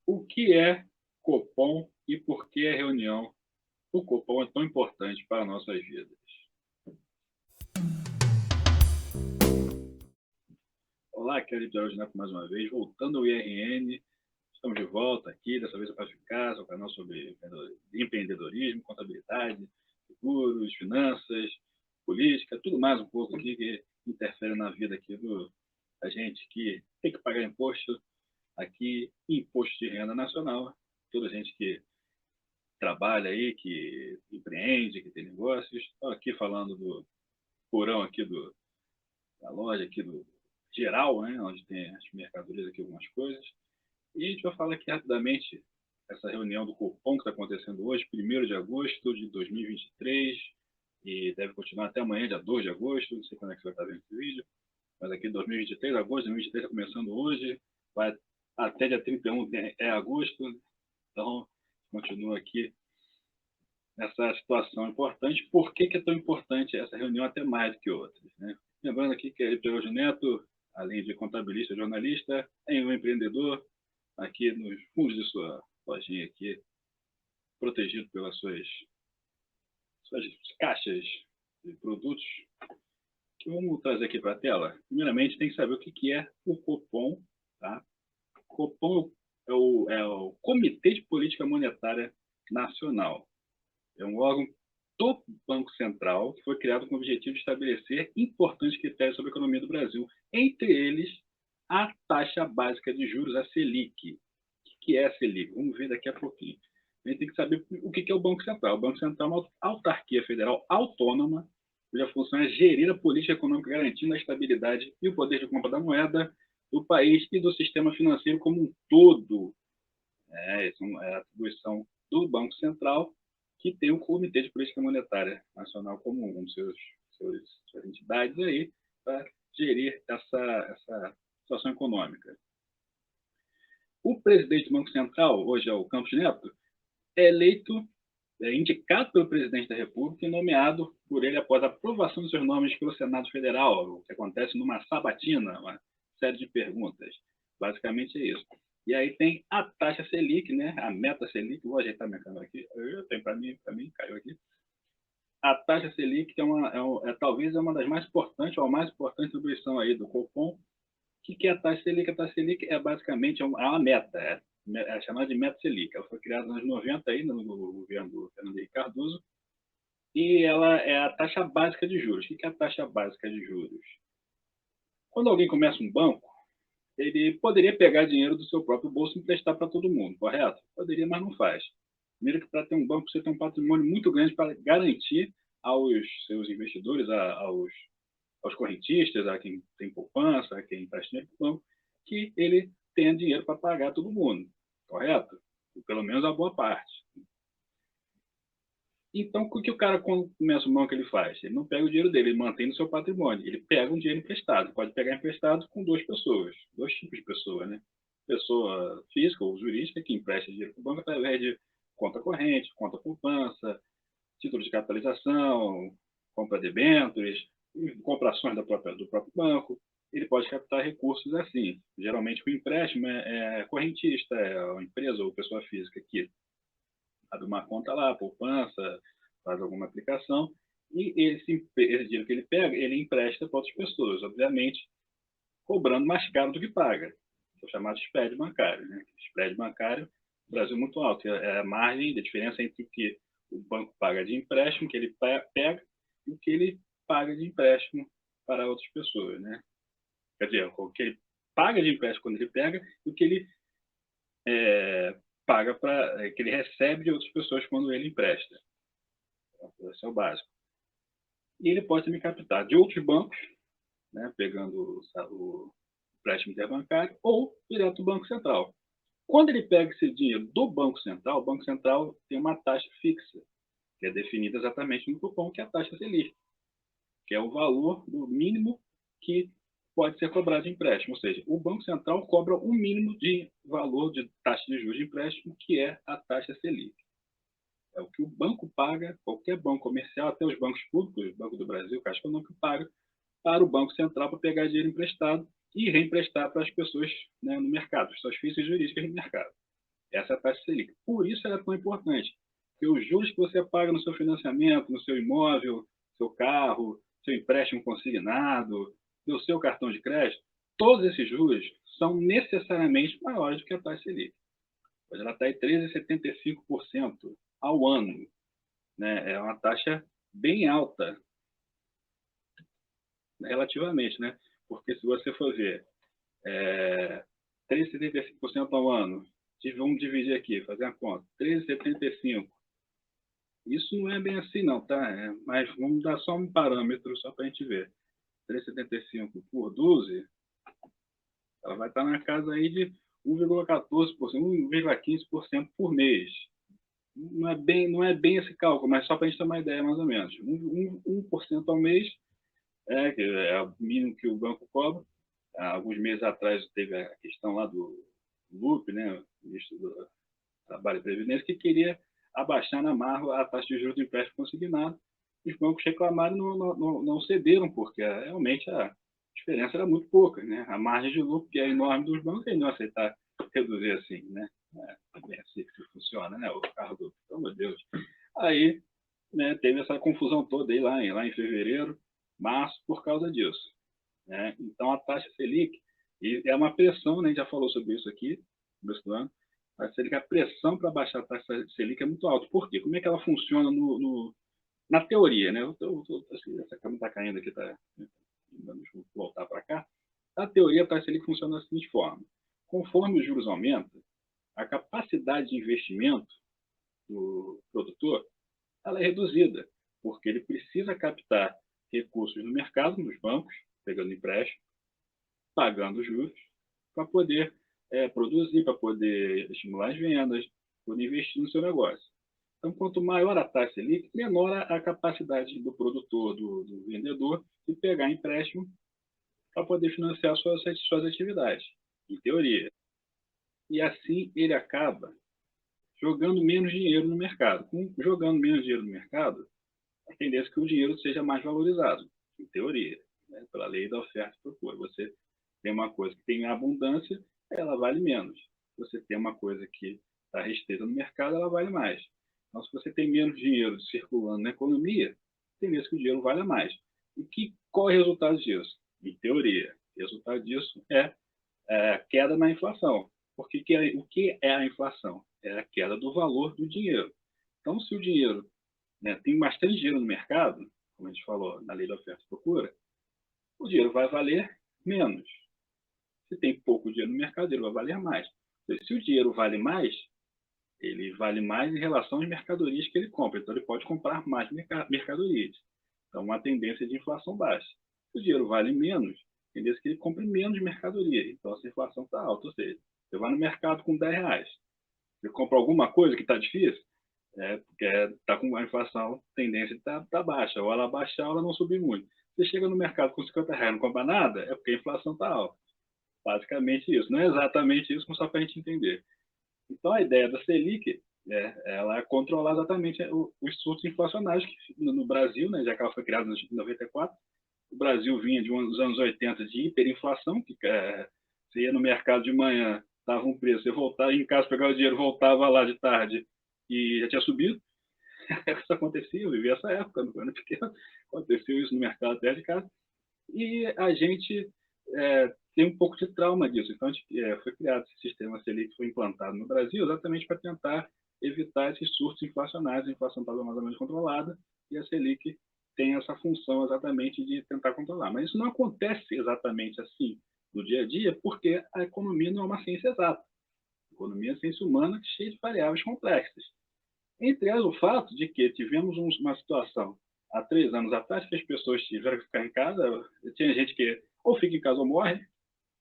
O que é Copom e por que a reunião do Copom é tão importante para nossas vidas? Olá, aqui é o Litoral Ginep mais uma vez, voltando ao IRN. Estamos de volta aqui, dessa vez para ficar, seu canal sobre empreendedorismo, contabilidade, seguros, finanças, política, tudo mais um pouco aqui que interfere na vida aqui da gente que tem que pagar imposto aqui, imposto de renda nacional, toda gente que trabalha aí, que empreende, que tem negócios. Estou aqui falando do porão aqui da loja, aqui do geral, né, onde tem as mercadorias aqui, algumas coisas. E a gente vai falar aqui rapidamente essa reunião do Copom que está acontecendo hoje, 1º de agosto de 2023, e deve continuar até amanhã, dia 2 de agosto, não sei quando é que você vai estar vendo esse vídeo, mas aqui 2023, agosto de 2023 está começando hoje, vai até dia 31 é agosto, então continua aqui nessa situação importante. Por que é tão importante essa reunião até mais do que outras, né? Lembrando aqui que ele, Peroso Neto, além de contabilista e jornalista, é um empreendedor aqui nos fundos de sua lojinha aqui, protegido pelas suas caixas de produtos, que vamos trazer aqui para a tela. Primeiramente, tem que saber o que é o Copom, tá? O Copom é o Comitê de Política Monetária Nacional. É um órgão do Banco Central que foi criado com o objetivo de estabelecer importantes critérios sobre a economia do Brasil, entre eles a taxa básica de juros, a Selic. O que é a Selic? Vamos ver daqui a pouquinho. A gente tem que saber o que é o Banco Central. O Banco Central é uma autarquia federal autônoma, cuja função é gerir a política econômica, garantindo a estabilidade e o poder de compra da moeda do país e do sistema financeiro como um todo. Essa é a atribuição do Banco Central, que tem o Comitê de Política Monetária Nacional como um dos suas entidades aí para gerir essa situação econômica. O presidente do Banco Central, hoje é o Campos Neto, é eleito, indicado pelo presidente da República e nomeado por ele após a aprovação dos seus nomes pelo Senado Federal, o que acontece numa sabatina, uma série de perguntas. Basicamente é isso. E aí tem a taxa Selic, né? A meta Selic, vou ajeitar minha câmera aqui, tem para mim, caiu aqui. A taxa Selic talvez uma das mais importantes, ou a mais importante atribuição aí do Copom. O que é a taxa Selic? A taxa Selic é basicamente uma meta, é chamada de meta Selic. Ela foi criada nos anos 90 aí, no governo do Fernando Henrique Cardoso, e ela é a taxa básica de juros. O que é a taxa básica de juros? Quando alguém começa um banco, ele poderia pegar dinheiro do seu próprio bolso e emprestar para todo mundo, correto? Poderia, mas não faz. Primeiro que para ter um banco, você tem um patrimônio muito grande para garantir aos seus investidores, aos correntistas, a quem tem poupança, a quem empresta dinheiro para o banco, que ele tenha dinheiro para pagar todo mundo, correto? Pelo menos a boa parte. Então, o que o cara, quando começa o banco, ele faz? Ele não pega o dinheiro dele, ele mantém no seu patrimônio. Ele pega um dinheiro emprestado. Pode pegar emprestado com duas pessoas, dois tipos de pessoa, né? Pessoa física ou jurídica que empresta dinheiro para o banco através de conta corrente, conta poupança, título de capitalização, compra de debêntures, compra ações do próprio banco. Ele pode captar recursos assim. Geralmente, o empréstimo é correntista, é uma empresa ou pessoa física que abre uma conta lá, poupança, faz alguma aplicação, e esse dinheiro que ele pega, ele empresta para outras pessoas, obviamente, cobrando mais caro do que paga. É o chamado spread bancário. Né? Spread bancário, no Brasil, muito alto. É a margem, a diferença entre o que o banco paga de empréstimo, que ele pega, e o que ele paga de empréstimo para outras pessoas. Né? Quer dizer, o que ele paga de empréstimo quando ele pega e o que ele paga que ele recebe de outras pessoas quando ele empresta. Esse é o básico. E ele pode também captar de outros bancos, né, pegando o empréstimo interbancário, ou direto do Banco Central. Quando ele pega esse dinheiro do Banco Central, o Banco Central tem uma taxa fixa, que é definida exatamente no cupom, que é a taxa Selic, que é o valor do mínimo que pode ser cobrado de empréstimo. Ou seja, o Banco Central cobra o mínimo de valor de taxa de juros de empréstimo, que é a taxa Selic. É o que o banco paga, qualquer banco comercial, até os bancos públicos, o Banco do Brasil, Caixa Econômica, paga para o Banco Central para pegar dinheiro emprestado e reemprestar para as pessoas, né, no mercado, pessoas físicas e jurídicas no mercado. Essa é a taxa Selic. Por isso ela é tão importante. Porque os juros que você paga no seu financiamento, no seu imóvel, seu carro, seu empréstimo consignado, no seu cartão de crédito, todos esses juros são necessariamente maiores do que a taxa Selic. Hoje ela está em 13,75% ao ano. Né? É uma taxa bem alta, relativamente, né? Porque se você for ver 13,75% ao ano, vamos dividir aqui, fazer a conta, 13,75%. Isso não é bem assim não, tá? Mas vamos dar só um parâmetro só para a gente ver. 3,75 por 12, ela vai estar na casa aí de 1,14%, 1,15% por mês. Não é bem esse cálculo, mas só para a gente ter uma ideia mais ou menos. 1% ao mês que é o mínimo que o banco cobra. Há alguns meses atrás teve a questão lá do Lupe, né, o ministro do Trabalho e Previdência, que queria abaixar na marra a taxa de juros do empréstimo consignado. Os bancos reclamaram e não cederam, porque realmente a diferença era muito pouca. Né? A margem de lucro, que é enorme dos bancos, eles não aceitar reduzir assim. Né? É bem assim que funciona, né? O carro do... Oh, meu Deus. Aí, né, teve essa confusão toda aí lá em fevereiro, março, por causa disso. Né? Então, a taxa Selic e é uma pressão, né? A gente já falou sobre isso aqui no começo do ano. A pressão para baixar a taxa Selic é muito alta. Por quê? Como é que ela funciona na teoria? Né? Essa câmera está caindo aqui, tá? Vamos voltar para cá. Na teoria, a taxa Selic funciona da seguinte forma. Conforme os juros aumentam, a capacidade de investimento do produtor ela é reduzida, porque ele precisa captar recursos no mercado, nos bancos, pegando empréstimo, pagando juros, para poder produzir, para poder estimular as vendas, poder investir no seu negócio. Então, quanto maior a taxa Selic, menor a capacidade do produtor, do vendedor, de pegar empréstimo para poder financiar suas atividades, em teoria. E assim ele acaba jogando menos dinheiro no mercado. Jogando menos dinheiro no mercado, a tendência é que o dinheiro seja mais valorizado, em teoria, né? Pela lei da oferta e procura. Você tem uma coisa que tem abundância, ela vale menos. Você tem uma coisa que está restrita no mercado, ela vale mais. Então, se você tem menos dinheiro circulando na economia, a tendência é que o dinheiro vale mais. Qual é o resultado disso? Em teoria, o resultado disso é queda na inflação. O que é a inflação? É a queda do valor do dinheiro. Então, se o dinheiro tem bastante dinheiro no mercado, como a gente falou na lei da oferta e procura, o dinheiro vai valer menos. Se tem pouco dinheiro no mercado, ele vai valer mais. Se o dinheiro vale mais, ele vale mais em relação às mercadorias que ele compra. Então, ele pode comprar mais mercadorias. Então, uma tendência de inflação baixa. Se o dinheiro vale menos, a tendência é que ele compre menos mercadoria. Então, essa inflação está alta. Ou seja, você vai no mercado com R$10. Você compra alguma coisa que está difícil, porque está com a inflação, a tendência está baixa. Ou ela baixar ou ela não subir muito. Você chega no mercado com R$50 e não compra nada, é porque a inflação está alta. Basicamente isso. Não é exatamente isso, mas só para a gente entender. Então, a ideia da Selic ela é controlar exatamente os surtos inflacionários que no Brasil, né, já que ela foi criada em 94, o Brasil vinha dos anos 80 de hiperinflação, que você ia no mercado de manhã, estava um preço, você voltava em casa, pegava o dinheiro, voltava lá de tarde e já tinha subido. Isso acontecia, eu vivi essa época, no ano pequeno, aconteceu isso no mercado perto de casa. E a gente tem um pouco de trauma disso. Então, foi criado esse sistema Selic, foi implantado no Brasil exatamente para tentar evitar esses surtos inflacionários. A inflação estava mais ou menos controlada e a Selic tem essa função exatamente de tentar controlar. Mas isso não acontece exatamente assim no dia a dia, porque a economia não é uma ciência exata. A economia é uma ciência humana cheia de variáveis complexas. Entre elas, o fato de que tivemos uma situação há 3 anos atrás que as pessoas tiveram que ficar em casa. Tinha gente que ou fica em casa ou morre,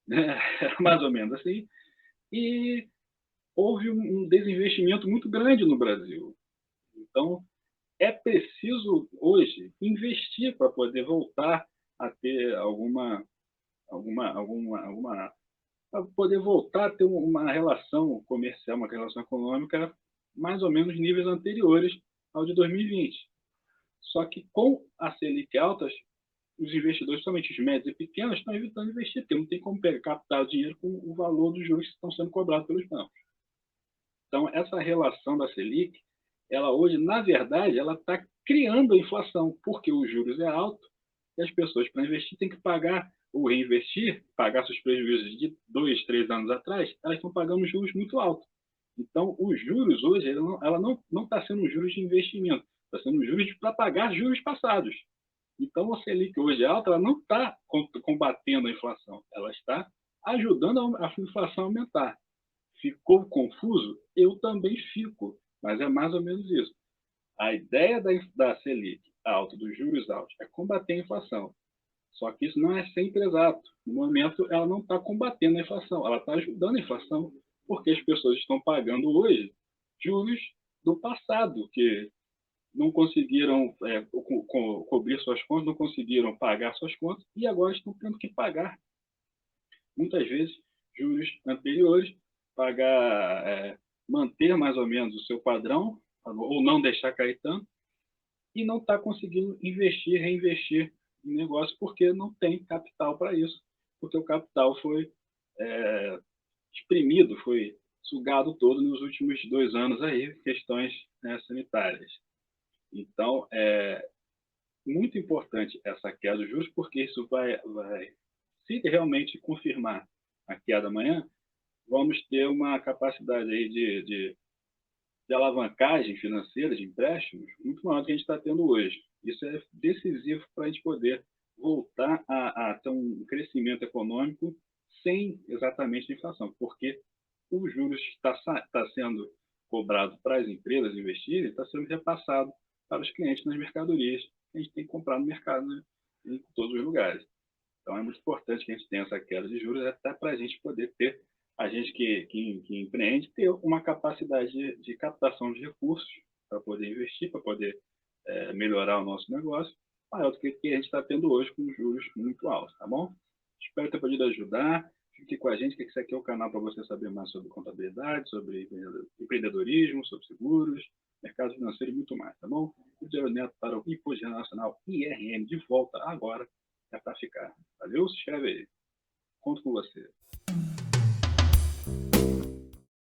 né? Mais ou menos assim. E houve um desinvestimento muito grande no Brasil. Então, é preciso hoje investir para poder voltar a ter para poder voltar a ter uma relação comercial, uma relação econômica mais ou menos níveis anteriores ao de 2020. Só que com a Selic alta, os investidores, somente os médios e pequenos, estão evitando investir, porque não tem como captar o dinheiro com o valor dos juros que estão sendo cobrados pelos bancos. Então, essa relação da Selic, ela hoje, na verdade, ela está criando a inflação, porque os juros é alto e as pessoas, para investir, têm que pagar ou reinvestir, pagar seus prejuízos de 2, 3 anos atrás, elas estão pagando juros muito altos. Então, os juros hoje, ela não está sendo juros de investimento, está sendo juros para pagar juros passados. Então, a Selic hoje alta, ela não está combatendo a inflação, ela está ajudando a inflação a aumentar. Ficou confuso? Eu também fico, mas é mais ou menos isso. A ideia da Selic alta, dos juros altos, é combater a inflação. Só que isso não é sempre exato. No momento, ela não está combatendo a inflação, ela está ajudando a inflação, porque as pessoas estão pagando hoje juros do passado, que não conseguiram cobrir suas contas, não conseguiram pagar suas contas e agora estão tendo que pagar, muitas vezes, juros anteriores, pagar, manter mais ou menos o seu padrão, ou não deixar cair tanto, e não está conseguindo investir, reinvestir em negócio porque não tem capital para isso, porque o capital foi exprimido, foi sugado todo nos últimos 2 anos aí, questões, né, sanitárias. Então, é muito importante essa queda dos juros, porque isso se realmente confirmar a queda amanhã, vamos ter uma capacidade aí de alavancagem financeira, de empréstimos, muito maior do que a gente está tendo hoje. Isso é decisivo para a gente poder voltar a ter um crescimento econômico sem exatamente a inflação, porque os juros está sendo cobrado para as empresas investirem, está sendo repassado para os clientes nas mercadorias que a gente tem que comprar no mercado, né, em todos os lugares. Então, é muito importante que a gente tenha essa queda de juros até para a gente poder ter, a gente que empreende, ter uma capacidade de captação de recursos para poder investir, para poder melhorar o nosso negócio, maior do que a gente está tendo hoje com juros muito altos, tá bom? Espero ter podido ajudar. Fique com a gente, que esse aqui é o canal para você saber mais sobre contabilidade, sobre empreendedorismo, sobre seguros, mercado financeiro e muito mais, tá bom? Rogério Neto para o Imposto Nacional IRN de volta agora, é para ficar. Valeu? Se inscreve aí. Conto com você.